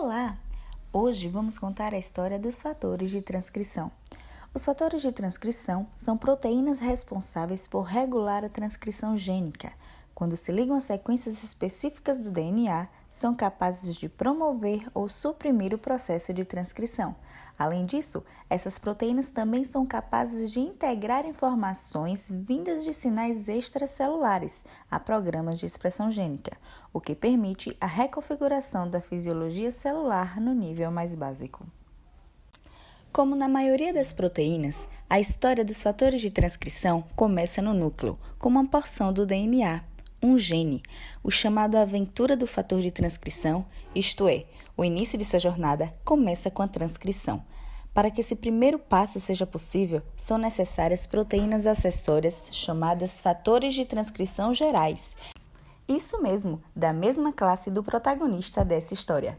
Olá! Hoje vamos contar a história dos fatores de transcrição. Os fatores de transcrição são proteínas responsáveis por regular a transcrição gênica. Quando se ligam a sequências específicas do DNA, são capazes de promover ou suprimir o processo de transcrição. Além disso, essas proteínas também são capazes de integrar informações vindas de sinais extracelulares a programas de expressão gênica, o que permite a reconfiguração da fisiologia celular no nível mais básico. Como na maioria das proteínas, a história dos fatores de transcrição começa no núcleo, com uma porção do DNA, um gene, o chamado aventura do fator de transcrição, isto é, o início de sua jornada começa com a transcrição. Para que esse primeiro passo seja possível, são necessárias proteínas acessórias chamadas fatores de transcrição gerais. Isso mesmo, da mesma classe do protagonista dessa história.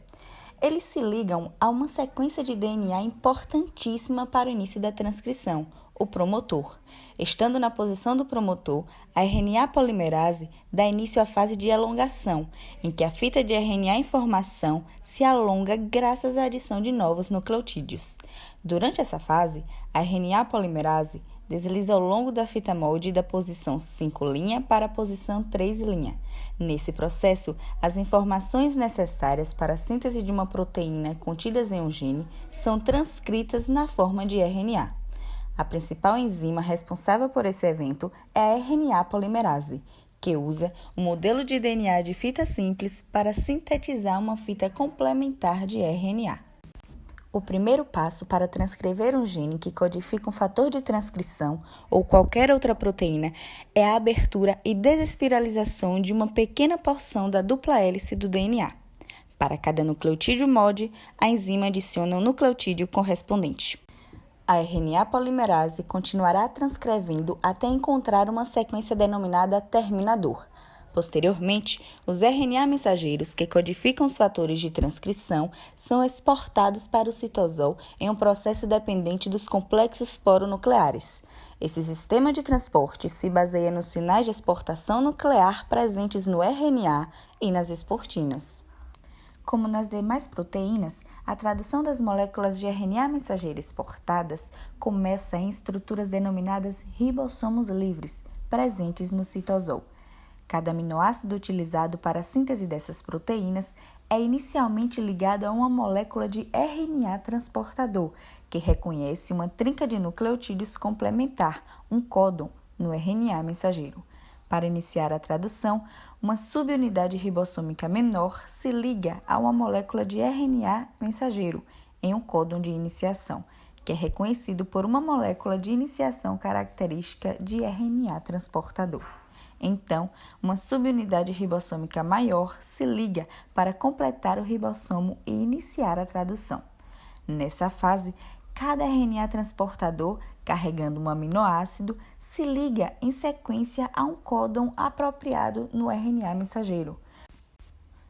Eles se ligam a uma sequência de DNA importantíssima para o início da transcrição, o promotor. Estando na posição do promotor, a RNA polimerase dá início à fase de elongação, em que a fita de RNA em formação se alonga graças à adição de novos nucleotídeos. Durante essa fase, a RNA polimerase desliza ao longo da fita molde da posição 5' para a posição 3'. Nesse processo, as informações necessárias para a síntese de uma proteína contidas em um gene são transcritas na forma de RNA. A principal enzima responsável por esse evento é a RNA polimerase, que usa um modelo de DNA de fita simples para sintetizar uma fita complementar de RNA. O primeiro passo para transcrever um gene que codifica um fator de transcrição ou qualquer outra proteína é a abertura e desespiralização de uma pequena porção da dupla hélice do DNA. Para cada nucleotídeo MOD, a enzima adiciona um nucleotídeo correspondente. A RNA polimerase continuará transcrevendo até encontrar uma sequência denominada terminador. Posteriormente, os RNA mensageiros que codificam os fatores de transcrição são exportados para o citosol em um processo dependente dos complexos poronucleares. Esse sistema de transporte se baseia nos sinais de exportação nuclear presentes no RNA e nas esportinas. Como nas demais proteínas, a tradução das moléculas de RNA mensageiro exportadas começa em estruturas denominadas ribossomos livres, presentes no citosol. Cada aminoácido utilizado para a síntese dessas proteínas é inicialmente ligado a uma molécula de RNA transportador, que reconhece uma trinca de nucleotídeos complementar, um códon, no RNA mensageiro. Para iniciar a tradução, uma subunidade ribossômica menor se liga a uma molécula de RNA mensageiro, em um códon de iniciação, que é reconhecido por uma molécula de iniciação característica de RNA transportador. Então, uma subunidade ribossômica maior se liga para completar o ribossomo e iniciar a tradução. Nessa fase, cada RNA transportador, carregando um aminoácido, se liga em sequência a um códon apropriado no RNA mensageiro.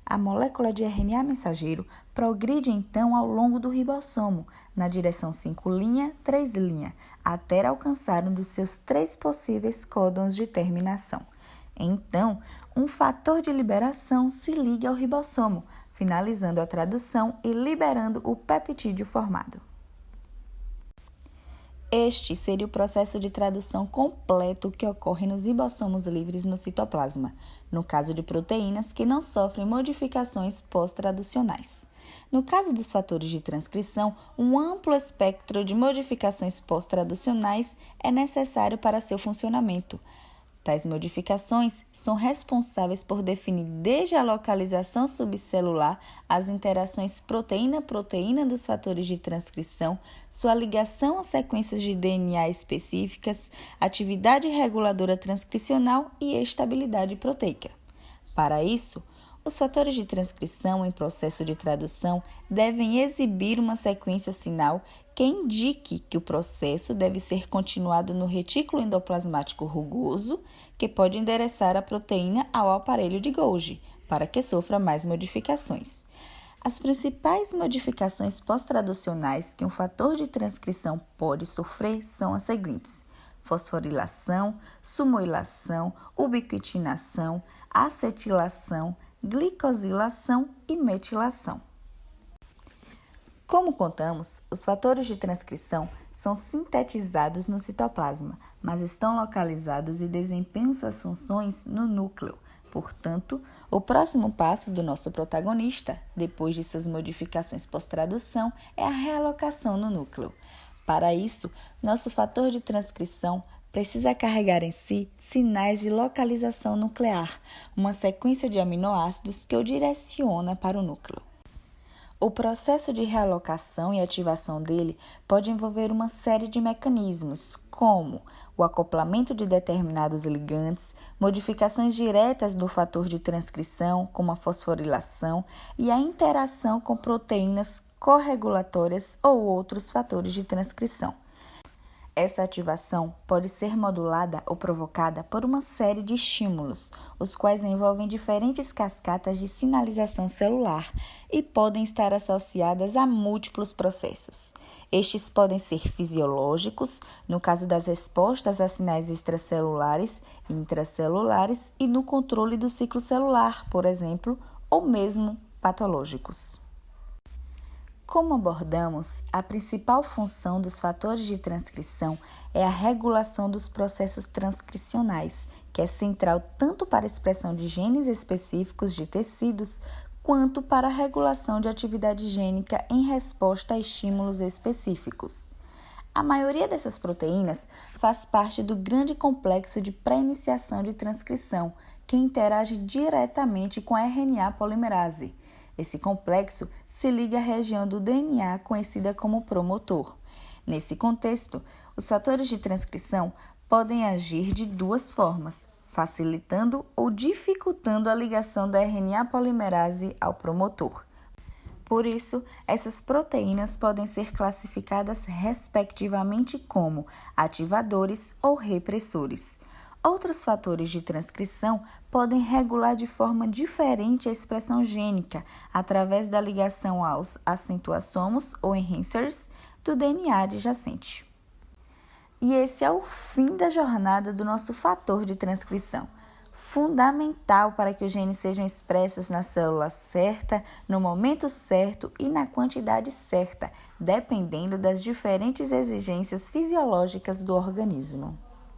A molécula de RNA mensageiro progride então ao longo do ribossomo, na direção 5', 3', até alcançar um dos seus 3 possíveis códons de terminação. Então, um fator de liberação se liga ao ribossomo, finalizando a tradução e liberando o peptídeo formado. Este seria o processo de tradução completo que ocorre nos ribossomos livres no citoplasma, no caso de proteínas que não sofrem modificações pós-traducionais. No caso dos fatores de transcrição, um amplo espectro de modificações pós-traducionais é necessário para seu funcionamento. Tais modificações são responsáveis por definir desde a localização subcelular, as interações proteína-proteína dos fatores de transcrição, sua ligação a sequências de DNA específicas, atividade reguladora transcricional e estabilidade proteica. Para isso, os fatores de transcrição em processo de tradução devem exibir uma sequência sinal que indique que o processo deve ser continuado no retículo endoplasmático rugoso, que pode endereçar a proteína ao aparelho de Golgi, para que sofra mais modificações. As principais modificações pós-traducionais que um fator de transcrição pode sofrer são as seguintes: fosforilação, sumoilação, ubiquitinação, acetilação, glicosilação e metilação. Como contamos, os fatores de transcrição são sintetizados no citoplasma, mas estão localizados e desempenham suas funções no núcleo. Portanto, o próximo passo do nosso protagonista, depois de suas modificações pós-tradução, é a realocação no núcleo. Para isso, nosso fator de transcrição precisa carregar em si sinais de localização nuclear, uma sequência de aminoácidos que o direciona para o núcleo. O processo de realocação e ativação dele pode envolver uma série de mecanismos, como o acoplamento de determinados ligandes, modificações diretas do fator de transcrição, como a fosforilação, e a interação com proteínas corregulatórias ou outros fatores de transcrição. Essa ativação pode ser modulada ou provocada por uma série de estímulos, os quais envolvem diferentes cascatas de sinalização celular e podem estar associadas a múltiplos processos. Estes podem ser fisiológicos, no caso das respostas a sinais extracelulares, intracelulares e no controle do ciclo celular, por exemplo, ou mesmo patológicos. Como abordamos, a principal função dos fatores de transcrição é a regulação dos processos transcricionais, que é central tanto para a expressão de genes específicos de tecidos, quanto para a regulação de atividade gênica em resposta a estímulos específicos. A maioria dessas proteínas faz parte do grande complexo de pré-iniciação de transcrição, que interage diretamente com a RNA polimerase. Esse complexo se liga à região do DNA conhecida como promotor. Nesse contexto, os fatores de transcrição podem agir de duas formas, facilitando ou dificultando a ligação da RNA polimerase ao promotor. Por isso, essas proteínas podem ser classificadas respectivamente como ativadores ou repressores. Outros fatores de transcrição podem regular de forma diferente a expressão gênica através da ligação aos acentuassomos ou enhancers do DNA adjacente. E esse é o fim da jornada do nosso fator de transcrição, fundamental para que os genes sejam expressos na célula certa, no momento certo e na quantidade certa, dependendo das diferentes exigências fisiológicas do organismo.